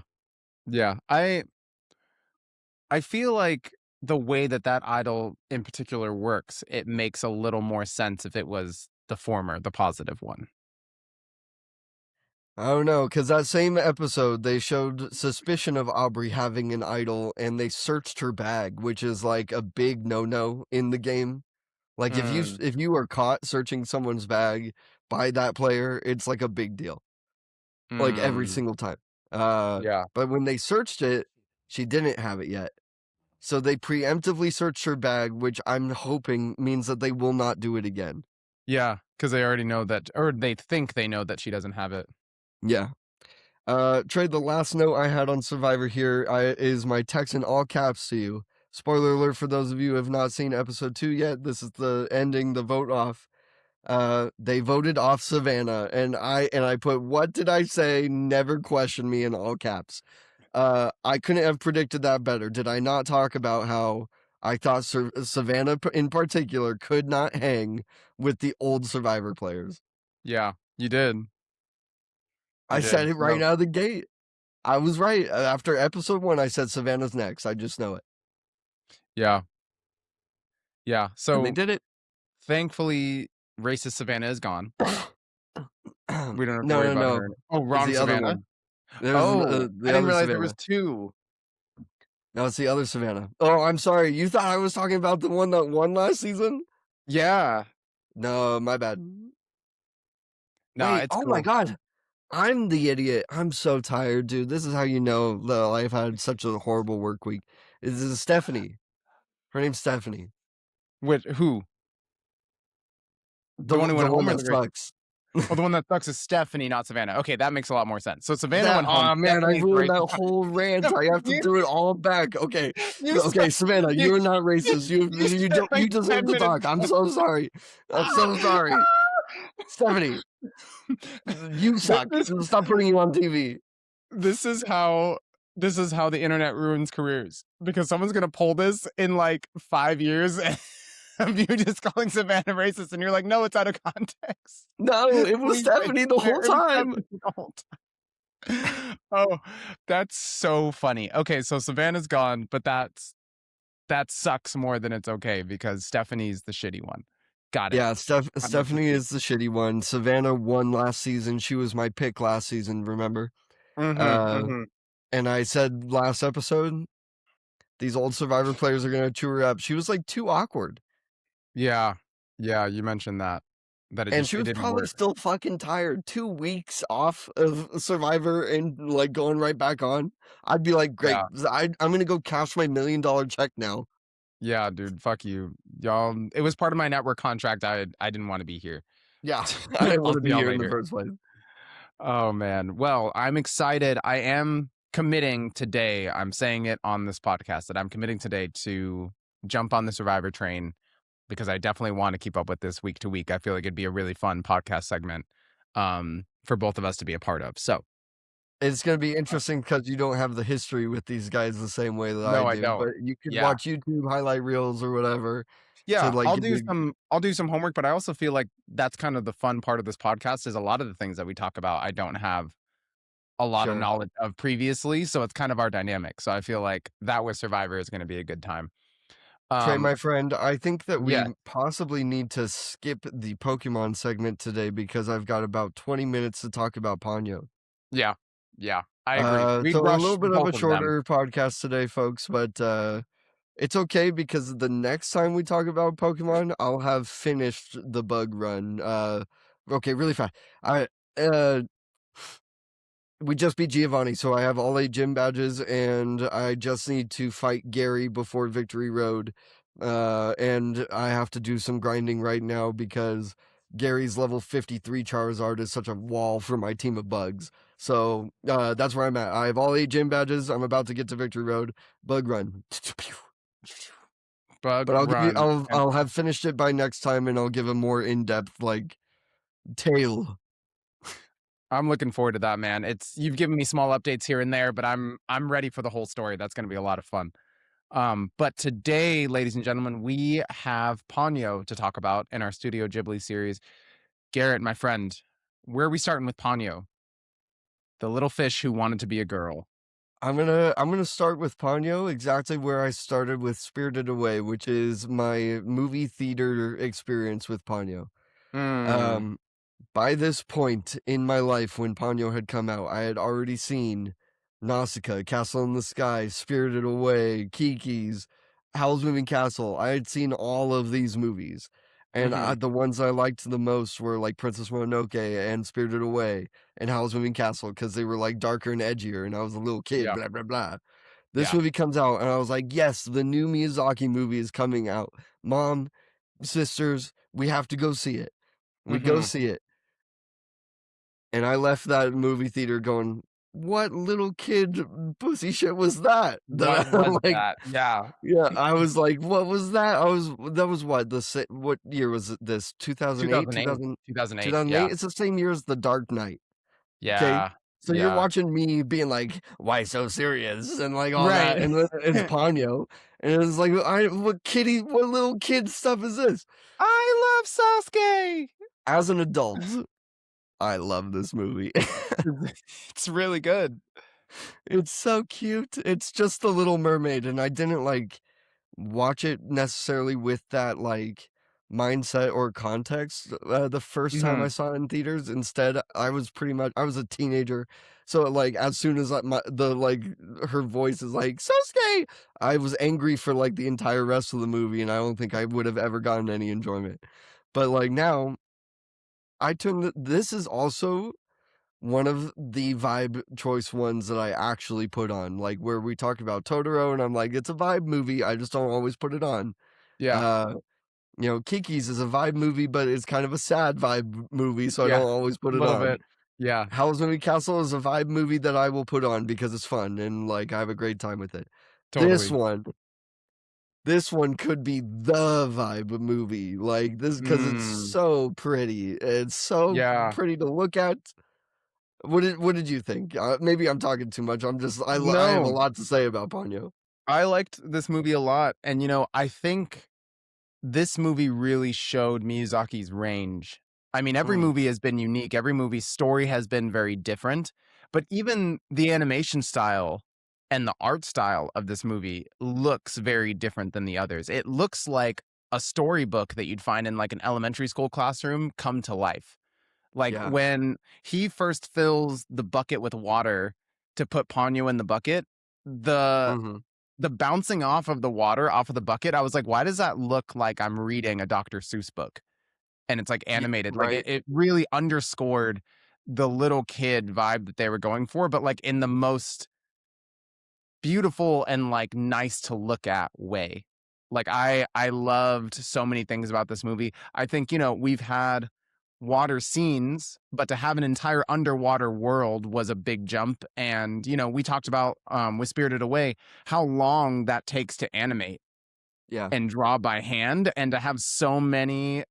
Yeah. I feel like the way that that idol in particular works, it makes a little more sense if it was the former, the positive one. I don't know, because that same episode, they showed suspicion of Aubrey having an idol and they searched her bag, which is like a big no-no in the game. Like Mm. if you are caught searching someone's bag by that player, it's like a big deal. Like every Mm. single time. Yeah. But when they searched it, she didn't have it yet. So they preemptively searched her bag, which I'm hoping means that they will not do it again. Yeah. Because they already know that, or they think they know that she doesn't have it. Yeah. Tre, the last note I had on Survivor here is my text in all caps to you. Spoiler alert for those of you who have not seen episode 2 yet. This is the ending, the vote off. They voted off Savannah, and I put, "What did I say? Never question me," in all caps. I couldn't have predicted that better. Did I not talk about how I thought Savannah in particular could not hang with the old Survivor players? Yeah, you did. I You said did. it right No. out of the gate. I was right. After episode 1, I said Savannah's next. I just know it. Yeah. Yeah. And they So did it. thankfully, racist Savannah is gone. We don't have to No, worry no, about no. her. Oh, It's wrong the other Savannah? one. There's Oh, I the didn't other realize there was Savannah. 2. No, it's the other Savannah. Oh, I'm sorry. You thought I was talking about the one that won last season? Yeah. No, my bad. No, Wait, it's oh my cool. god. I'm the idiot. I'm so tired, dude. This is how you know that I've had such a horrible work week. This is Stephanie. Her name's Stephanie. Who? The one who The went one home or that the race? sucks. Oh, the one that sucks is Stephanie, not Savannah. Okay, that makes a lot more sense. So Savannah That went home. oh man, I Stephanie's the ruined that racist one. whole rant. No, I have to you do it all back. Okay. you Okay, spent Savannah, you you are not racist. you spent You like deserve 10 to minutes talk. I'm so sorry. I'm so sorry. Stephanie, you This suck. is Stop putting you on TV. this is how this is how the internet ruins careers, because someone's gonna pull this in like 5 years of you just calling Savannah racist, and you're like, no, it's out of context. No, it was Please make Stephanie it the clear. whole It was time. Stephanie the whole Oh, that's so funny. Okay, so Savannah's gone, but that sucks more than it's okay because Stephanie's the shitty one. Got it. Yeah, I'm up to Stephanie speed. is the shitty one. Savannah won last season. She was my pick last season, remember? Mhm, Uh, mhm. and I said last episode, these old Survivor players are gonna chew her up. She was like too awkward. Yeah. Yeah, you mentioned that. That And she it was didn't probably work. still fucking tired. 2 weeks off of Survivor and like going right back on. I'd be like, great. Yeah. I'm gonna go cash my $1 million check now. Yeah, dude, fuck you. Y'all, it was part of my network contract. I didn't wanna be here. Yeah, I didn't I'll want to see be y'all here in the later. first place. Oh, man. Well, I'm excited. I am committing today. I'm saying it on this podcast that I'm committing today to jump on the Survivor train because I definitely want to keep up with this week to week. I feel like it'd be a really fun podcast segment for both of us to be a part of. So, It's gonna be interesting because you don't have the history with these guys the same way that I no, I do, don't. but you could Yeah. watch YouTube highlight reels or whatever to Yeah, like get the I'll do some homework, but I also feel like that's kind of the fun part of this podcast is a lot of the things that we talk about I don't have a lot of sure. knowledge of previously, so it's kind of our dynamic. So I feel like that with Survivor is going to be a good time. Trey, Um, my friend, I think that yeah, we possibly need to skip the Pokemon segment today because I've got about 20 minutes to talk about Ponyo. yeah, yeah, I agree. We'd So a rush little bit of both a of them. shorter podcast today, folks, but it's okay because the next time we talk about Pokemon, I'll have finished the bug run. Okay, really fast. I uh we just beat Giovanni, so I have all 8 gym badges, and I just need to fight Gary before Victory Road. And I have to do some grinding right now because Gary's level 53 Charizard is such a wall for my team of bugs. So that's where I'm at. I have all 8 gym badges. I'm about to get to Victory Road. Bug run. Bug But I'll give you, run, and I'll have finished it by next time, and I'll give a more in-depth like tale. I'm looking forward to that, man. It's you've given me small updates here and there, but I'm ready for the whole story. That's going to be a lot of fun. But today, ladies and gentlemen, we have Ponyo to talk about in our Studio Ghibli series. Garrett, my friend, where are we starting with Ponyo? The little fish who wanted to be a girl. I'm gonna start with Ponyo exactly where I started with Spirited Away, which is my movie theater experience with Ponyo. Mm, Um, by this point in my life, when Ponyo had come out, I had already seen Nausicaa, Castle in the Sky, Spirited Away, Kiki's, Howl's Moving Castle. I had seen all of these movies, and mhm, the ones I liked the most were like Princess Mononoke and Spirited Away and Howl's Moving Castle because they were like darker and edgier, and I was a little kid. yeah, Blah blah blah. This yeah, movie comes out, and I was like, yes, the new Miyazaki movie is coming out. Mom, sisters, we have to go see it. We go mhm. see it. And I left that movie theater going, what little kid pussy shit was that? What That I'm was like, that? Yeah. yeah, I was like, what was that? That was what what year was this? 2008, 2008. 2008. 2008. Yeah. It's the same year as The Dark Knight. Okay. Yeah. So you're Yeah. watching me being like, why so serious? And like all that. Right. And then it's Ponyo. And it's like, what little kid stuff is this? I love Sasuke. As an adult, I love this movie. It's really good. It's so cute. It's just The Little Mermaid. And I didn't like watch it necessarily with that like mindset or context the first time I Mhm. saw it in theaters. Instead, I was a teenager, so like as soon as the like her voice is like Sosuke, I was angry for like the entire rest of the movie, and I don't think I would have ever gotten any enjoyment. But like now, this is also one of the vibe choice ones that I actually put on, like where we talk about Totoro, and I'm like, it's a vibe movie. I just don't always put it on. Yeah. Uh, Kiki's is a vibe movie, but it's kind of a sad vibe movie, so I Yeah. don't always A put it little on. bit. Yeah. Howl's Moving Castle is a vibe movie that I will put on because it's fun and like I have a great time with it. This Totally. one, this one could be the vibe movie, like this because it's Mm. so pretty. It's so Yeah. pretty to look at. What did you think? Maybe I'm talking too much. I have a No, lot to say about Ponyo. I liked this movie a lot, and, I think this movie really showed Miyazaki's range. I mean, every Mm, movie has been unique, every movie's story has been very different, but even the animation style and the art style of this movie looks very different than the others. It looks like a storybook that you'd find in, like, an elementary school classroom come to life. Like, yeah. when he first fills the bucket with water to put Ponyo in the bucket, the Hmm. the bouncing off of the water off of the bucket, I was like, "Why does that look like I'm reading a Dr. Seuss book?" And it's, like, animated. Like, Right. it really underscored the little kid vibe that they were going for, but, like, in the most beautiful and, like, nice to look at way. Like, I loved so many things about this movie. I think, we've had water scenes, but to have an entire underwater world was a big jump, and, we talked about, with Spirited Away, how long that takes to animate Yeah. and draw by hand, and to have so many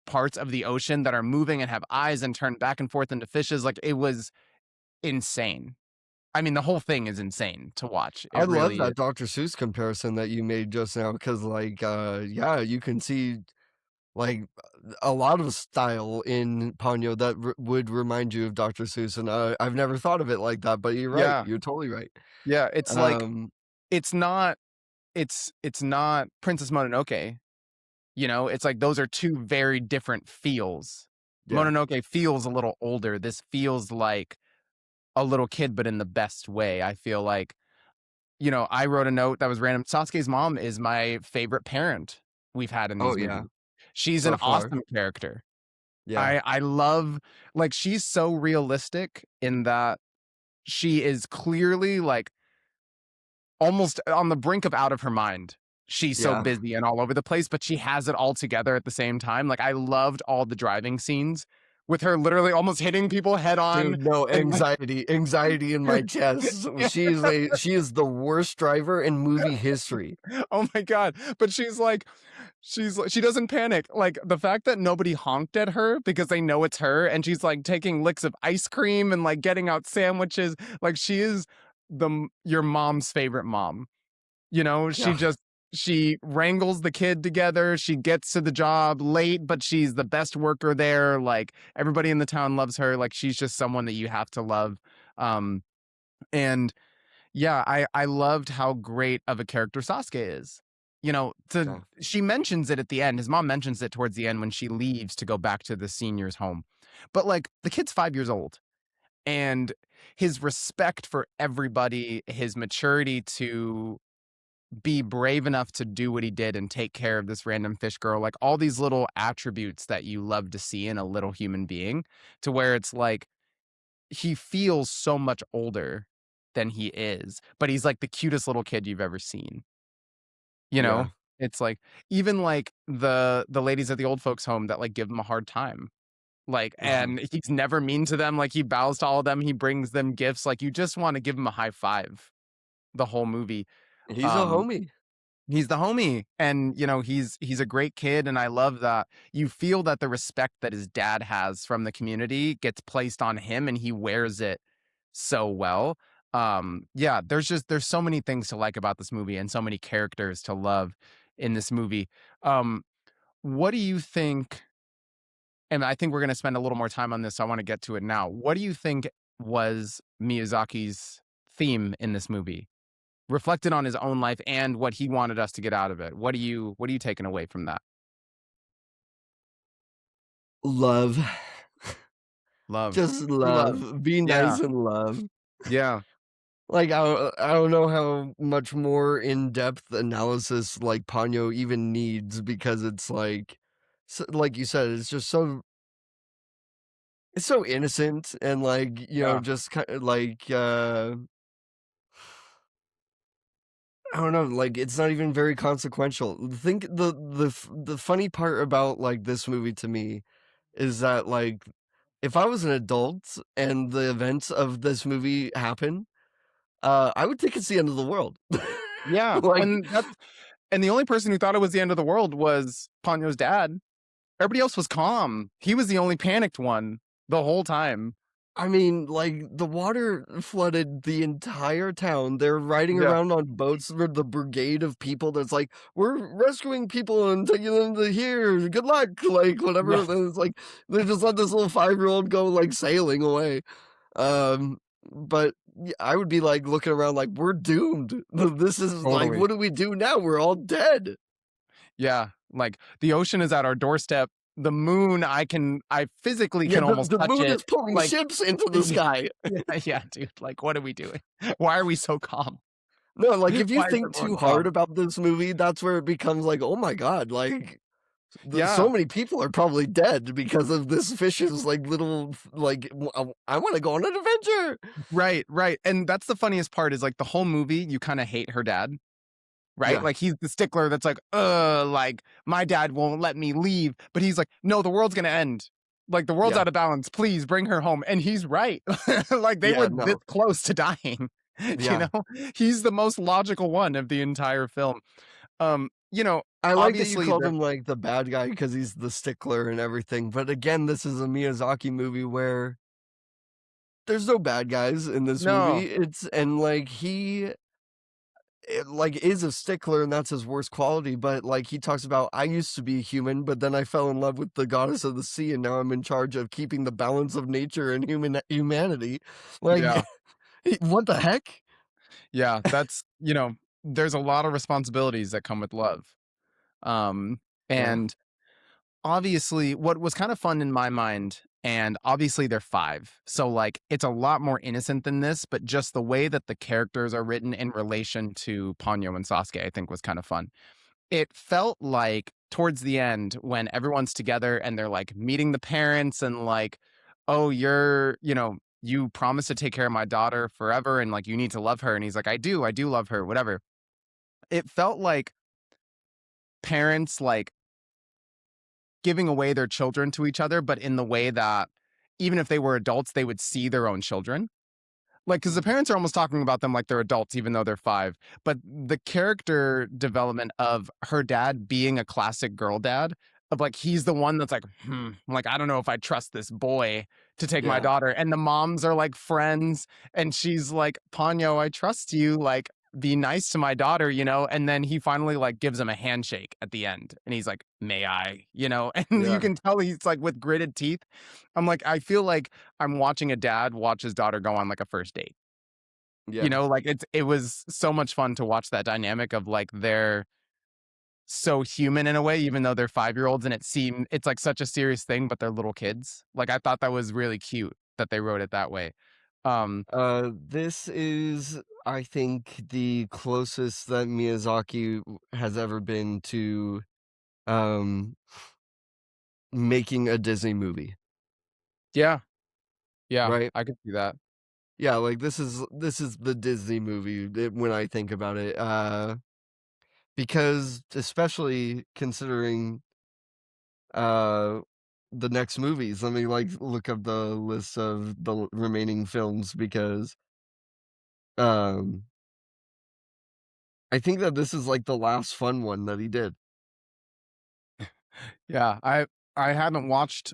parts of the ocean that are moving and have eyes and turn back and forth into fishes, like, it was insane. I mean, the whole thing is insane to watch. I It love really is. that Dr. Seuss comparison that you made just now because, like, yeah, you can see like a lot of style in Ponyo that would remind you of Dr. Seuss, and I've never thought of it like that. But you're right. Yeah. You're totally right. Yeah, it's like Um, it's not it's not Princess Mononoke, It's like those are 2 very different feels. yeah. Mononoke feels a little older. This feels like a little kid, but in the best way. I feel like, I wrote a note that was random. Sasuke's mom is my favorite parent we've had in Oh these yeah. movies. She's an So far. awesome character. Yeah. I love like, she's so realistic in that she is clearly, like, almost on the brink of out of her mind. She's so Yeah. busy and all over the place, but she has it all together at the same time. Like, I loved all the driving scenes with her literally almost hitting people head on Dude, no and, like anxiety in my chest. She is the worst driver in movie history. oh my god, but she doesn't panic. Like, the fact that nobody honked at her because they know it's her, and she's, like, taking licks of ice cream and, like, getting out sandwiches, like, she is your mom's favorite mom. Yeah. She wrangles the kid together, she gets to the job late, but she's the best worker there, like, everybody in the town loves her, like, she's just someone that you have to love, um, and yeah, I loved how great of a character Sasuke is. Yeah. She mentions it at the end, his mom mentions it towards the end when she leaves to go back to the senior's home, but, like, the kid's 5 years old, and his respect for everybody, his maturity to be brave enough to do what he did and take care of this random fish girl, like all these little attributes that you love to see in a little human being, to where it's like he feels so much older than he is, but he's like the cutest little kid you've ever seen. You Yeah. know? It's like even like the ladies at the old folks home that like give him a hard time. Like, Mhm. and he's never mean to them, like, he bows to all of them, he brings them gifts, like, you just wanna give him a high five the whole movie. He's a Um, homie. he's the homie, and, you know, he's a great kid, and I love that you feel that the respect that his dad has from the community gets placed on him, and he wears it so well. Yeah, there's so many things to like about this movie and so many characters to love in this movie. Um, what do you think, and I think we're gonna spend a little more time on this, so I wanna get to it now. What do you think was Miyazaki's theme in this movie? Reflected on his own life and what he wanted us to get out of it. What are you taking away from that? Love. Love. Just True love. love. Be Yeah. nice and love. Yeah. Like, I don't know how much more in-depth analysis, like, Ponyo even needs because it's like you said, it's just it's so innocent and, like, Yeah. just kinda like, I don't know, like, it's not even very consequential. Think the funny part about, like, this movie to me is that, like, if I was an adult and the events of this movie happen, I would think it's the end of the world. Yeah. Like, And the only person who thought it was the end of the world was Ponyo's dad. Everybody else was calm. He was the only panicked one the whole time. I mean, like, the water flooded the entire town. They're riding Yeah. around on boats with the brigade of people that's like, "We're rescuing people and taking them to here. Good luck." Like, whatever. Yeah. And it's like, they just let this little 5-year-old go, like, sailing away. Um, but I would be, like, looking around like, "We're doomed. This is like, Totally. what do we do now? We're all dead." Yeah. Like the ocean is at our doorstep. The moon, I physically Yeah, can almost the touch moon it. is pulling Like, ships into the yeah, sky. yeah, dude. Like, what are we doing? Why are we so calm? No, like, if you Why is think too everyone hard calm? about this movie, that's where it becomes like, "Oh my god," like, so Yeah. many people are probably dead because of this fish's, like, little like, I wanna go on an adventure." Right, right. And that's the funniest part is like the whole movie, you kind of hate her dad, right? Yeah, Like he's the stickler that's like my dad won't let me leave. But he's like, no, the world's gonna end. Like the world's yeah, out of balance. Please bring her home. And he's right. Like they yeah, were this no, close to dying. You yeah. know, he's the most logical one of the entire film. You know, I like that you obviously called there him, like, the bad guy because he's the stickler and everything, but again, this is a Miyazaki movie where there's no bad guys in this movie, no, it's and, like, like, is a stickler, and that's his worst quality, but, like, he talks about, "I used to be human, but then I fell in love with the goddess of the sea, and now I'm in charge of keeping the balance of nature and humanity." Like, yeah, what the heck? yeah, that's there's a lot of responsibilities that come with love. Um, Yeah. and obviously, what was kind of fun in my mind, and obviously they're 5, so, like, it's a lot more innocent than this, but just the way that the characters are written in relation to Ponyo and Sasuke, I think was kind of fun. It felt like towards the end when everyone's together and they're, like, meeting the parents and, like, "Oh, you promised to take care of my daughter forever, and, like, you need to love her," and he's like, I do love her, whatever." It felt like parents, like, giving away their children to each other, but in the way that even if they were adults, they would see their own children. Like, because the Mhm. parents are almost talking about them like they're adults, even though they're 5. But the character development of her dad being a classic girl dad, of like, he's the one that's like, like, I don't know if I trust this boy to take my Yeah, daughter. And the moms are like friends. And she's like, Ponyo, I trust you. Like, be nice to my daughter, And then he finally like gives him a handshake at the end. And he's like, may I? And you yeah, can tell he's like with gritted teeth. I'm like, I feel like I'm watching a dad watch his daughter go on like a first date. yeah, Like it was so much fun to watch that dynamic of like they're so human in a way, even though they're 5-year-olds and it's like such a serious thing, but they're little kids. Like I thought that was really cute that they wrote it that way. Um, this is, I think, the closest that Miyazaki has ever been to, um, making a Disney movie, yeah, yeah, right? I could see that. Yeah, like, this is the Disney movie, when I think about it, because especially considering, uh, the next movies. Let me, like, look up the list of the remaining films because, um, I think that this is, like, the last fun one that he did. Yeah, I haven't watched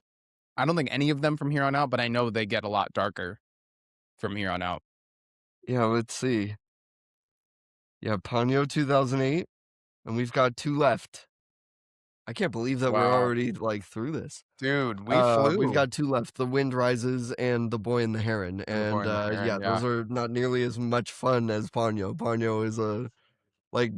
I don't think any of them from here on out, but I know they get a lot darker from here on out. Yeah, let's see. Yeah, Ponyo 2008, and we've got 2 left. I can't believe that we're Wow. already, like, through this. Dude, we We've flew. got 2 left, The Wind Rises and The Boy and the Heron, And the boy and, and the yeah, heron, those yeah. are not nearly as much fun as Ponyo. Ponyo is like,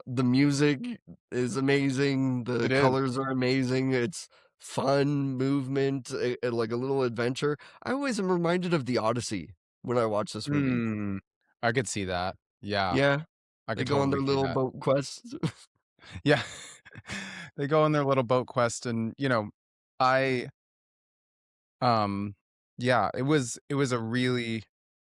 the music is amazing, the It is. colors are amazing, it's fun, movement, and, like, a little adventure. I always am reminded of The Odyssey when I watch this movie. Mm, I could see that. Yeah, Yeah, I they could go on totally their see little that. boat quests. Yeah. They go on their little boat quest and, I Um, yeah, it was a really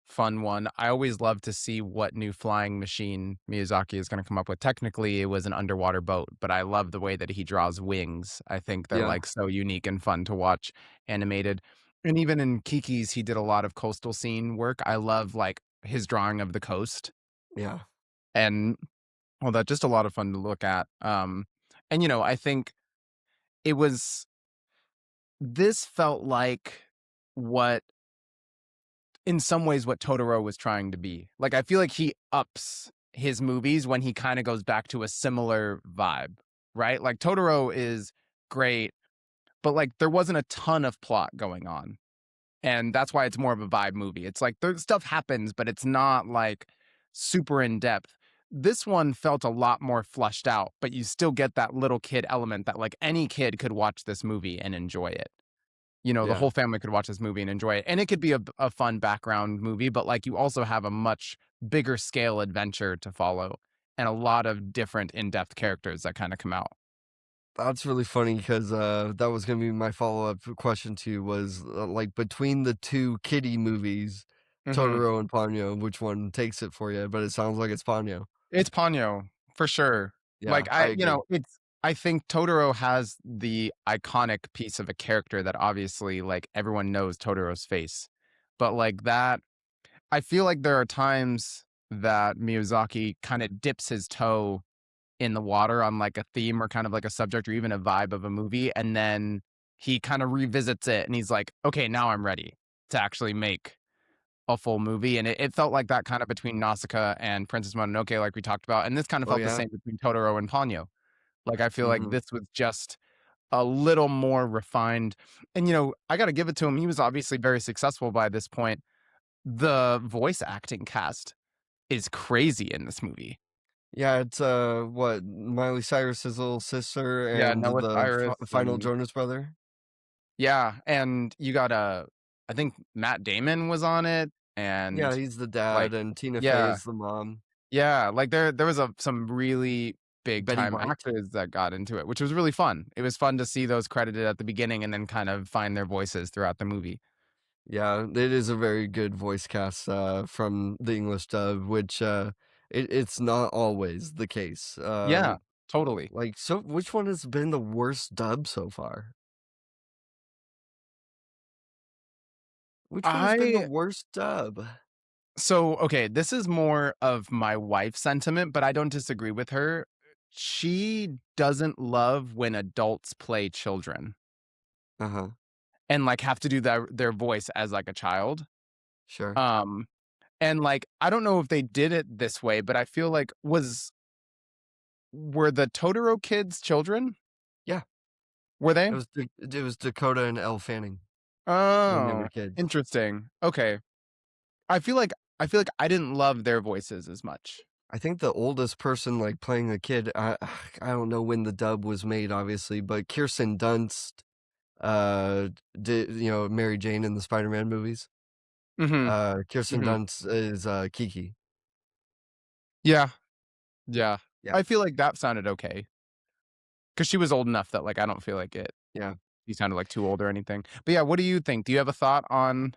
fun one. I always love to see what new flying machine Miyazaki is gonna come up with. Technically, it was an underwater boat, but I love the way that he draws wings. I think they're, Yeah, like, so unique and fun to watch animated. And even in Kiki's, he did a lot of coastal scene work. I love, like, his drawing of the coast yeah, and all that, just a lot of fun to look at. And, I think it was this felt like what in some ways what Totoro was trying to be. Like, I feel like he ups his movies when he kinda goes back to a similar vibe, right? Like, Totoro is great, but, like, there wasn't a ton of plot going on, and that's why it's more of a vibe movie. It's like, there stuff happens, but it's not, like, super in depth. This one felt a lot more fleshed out, but you still get that little kid element that, like, any kid could watch this movie and enjoy it. The yeah. whole family could watch this movie and enjoy it. And it could be a fun background movie, but like you also have a much bigger scale adventure to follow and a lot of different in-depth characters that kind of come out. That's really funny because that was gonna be my follow-up question to you was, like, between the 2 kiddie movies, Hmm. Totoro and Ponyo, which one takes it for you? But it sounds like it's Ponyo. It's Ponyo for sure. Yeah, Like I agree. I think Totoro has the iconic piece of a character that obviously like everyone knows Totoro's face. But like that, I feel like there are times that Miyazaki kind of dips his toe in the water on like a theme or kind of like a subject or even a vibe of a movie. And then he kind of revisits it and he's like, okay, now I'm ready to actually make a full movie. And it felt like that kind of between Nausicaa and Princess Mononoke, like we talked about. And this kind of Oh, felt the yeah? same between Totoro and Ponyo. Like, I feel like Mhm. this was just a little more refined. And, I got to give it to him. He was obviously very successful by this point. The voice acting cast is crazy in this movie. Yeah, it's, what, Miley Cyrus's little sister Yeah, and Noah the Cyrus final and Jonas Brother? yeah, and you got, I think Matt Damon was on it, Yeah, and, he's the dad, like and Tina Fey yeah, is the mom. yeah, like, there was some really big Betty time White? actors that got into it, which was really fun. It was fun to see those credited at the beginning and then kind of find their voices throughout the movie. Yeah, it is a very good voice cast, from the English dub, which, it's not always the case. Yeah, totally. Like, so which one has been the worst dub so far? Which one has been the I worst dub? So, okay, this is more of my wife's sentiment, but I don't disagree with her. She doesn't love when adults play children Uh-huh, and, like, have to do their voice as, like, a child. sure. Um, and, like, I don't know if they did it this way, but I feel like were the Totoro kids children? Yeah, Were they? It was Dakota and Elle Fanning when they were Oh, kids. interesting. Okay. I feel like I didn't love their voices as much. I think the oldest person, like, playing a kid, I don't know when the dub was made, obviously, but Kirsten Dunst, uh, did Mary Jane in the Spider-Man movies? Mhm, Kirsten mhm. Dunst is, Kiki. Yeah, yeah. Yeah, I feel like that sounded okay because she was old enough that, like, I don't feel like yeah. he sounded, like, too old or anything. But, yeah, what do you think? Do you have a thought on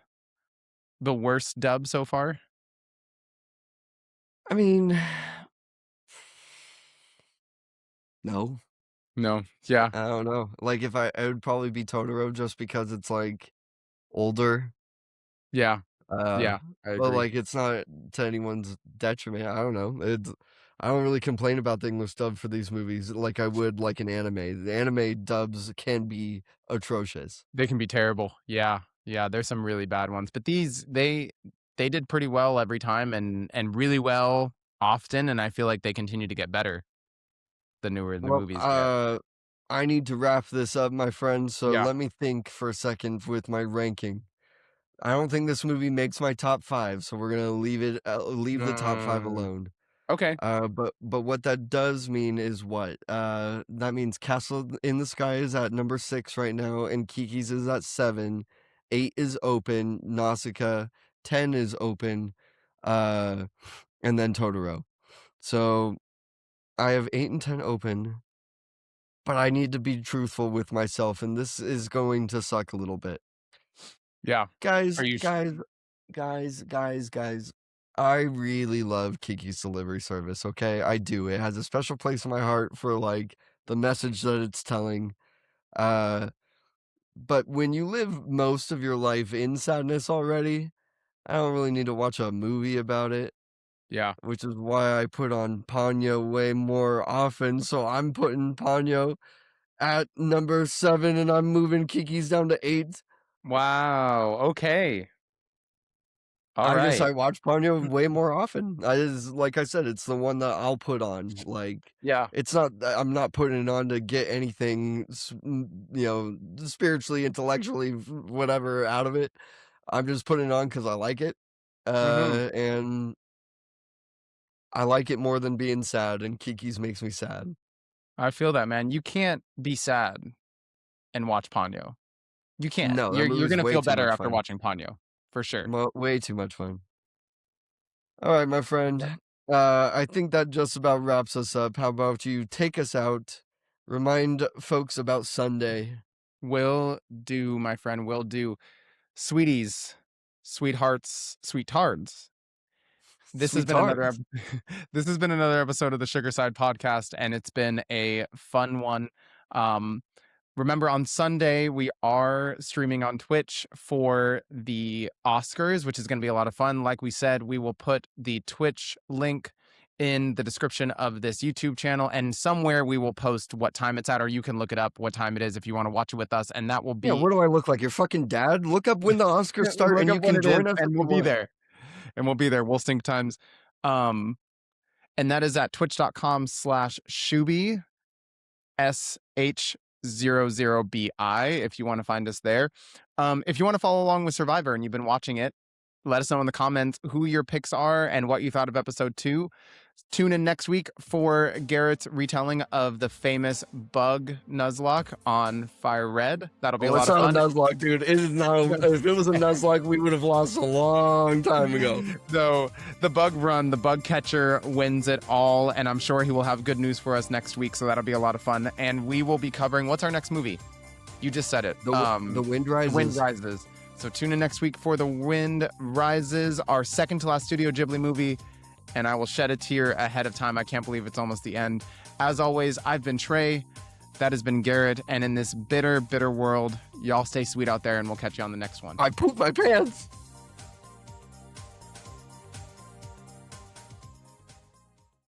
the worst dub so far? I mean, no. No. Yeah. I don't know. Like, if I it would probably be Totoro just because it's, like, older, Yeah. uh, Yeah. I but, agree. like, it's not to anyone's detriment. I don't know. I don't really complain about the English dub for these movies like I would, like, an anime. The anime dubs can be atrocious. They can be terrible. Yeah. Yeah, there's some really bad ones, but these they did pretty well every time and really well often, and I feel like they continue to get better the newer the Well, movies get. I need to wrap this up, my friend, so Yeah. let me think for a second with my ranking. I don't think this movie makes my top 5, so we're gonna leave the top 5 Mm, alone. okay. But what that does mean is what? That means Castle in the Sky is at number 6 right now, and Kiki's is at 7. 8 is open, Nausicaa, 10 is open, uh, and then Totoro. So I have 8 and 10 open, but I need to be truthful with myself, and this is going to suck a little bit. Yeah. Guys, Are you sh guys, guys, I really love Kiki's Delivery Service, okay? I do. It has a special place in my heart for, like, the message that it's telling. Uh, but when you live most of your life in sadness already, I don't really need to watch a movie about it, Yeah. which is why I put on Ponyo way more often. So I'm putting Ponyo at number 7, and I'm moving Kiki's down to 8. Wow, okay. I Alright. watch Ponyo way more often. I just like I said, it's the one that I'll put on. Like, Yeah. it's not I'm not putting it on to get anything, spiritually, intellectually, whatever out of it. I'm just putting it on because I like it, Mhm. and I like it more than being sad. And Kiki's makes me sad. I feel that, man. You can't be sad and watch Ponyo. You can't. No, that You're movie's gonna way feel too better much after fun. watching Ponyo, for sure. Way too much fun. All right, my friend. I think that just about wraps us up. How about you take us out? Remind folks about Sunday. Will do, my friend, will do. Sweeties, sweethearts, sweetards. This has been Sweetheart. another this has been another episode of the Sugar Side Podcast, and it's been a fun one. Um, Remember, on Sunday, we are streaming on Twitch for the Oscars, which is going to be a lot of fun. Like we said, we will put the Twitch link in the description of this YouTube channel, and somewhere we will post what time it's at, or you can look it up what time it is if you want to watch it with us. And that will Yeah, be what do I look like? Your fucking dad? Look up when the Oscars start look and up you what can it is, join us if and we'll you be want. there. And we'll be there. We'll sync times. Um, and that is at twitch.com/Shubi, SH00BI, if you want to find us there. If you want to follow along with Survivor and you've been watching it, let us know in the comments who your picks are and what you thought of episode 2. Tune in next week for Garrett's retelling of the famous bug Nuzlocke on Fire Red. That'll be a Oh, lot it's of not a fun. Nuzlocke, dude. It is not if it was a Nuzlocke, we would have lost a long time ago. So the bug run, the bug catcher wins it all, and I'm sure he will have good news for us next week, so that'll be a lot of fun. And we will be covering, what's our next movie? You just said it. The Wind Rises. Wind Rises. So tune in next week for The Wind Rises, our second to last Studio Ghibli movie, and I will shed a tear ahead of time. I can't believe it's almost the end. As always, I've been Trey. That has been Garrett, and in this bitter, bitter world, y'all stay sweet out there, and we'll catch you on the next one. I pooped my pants.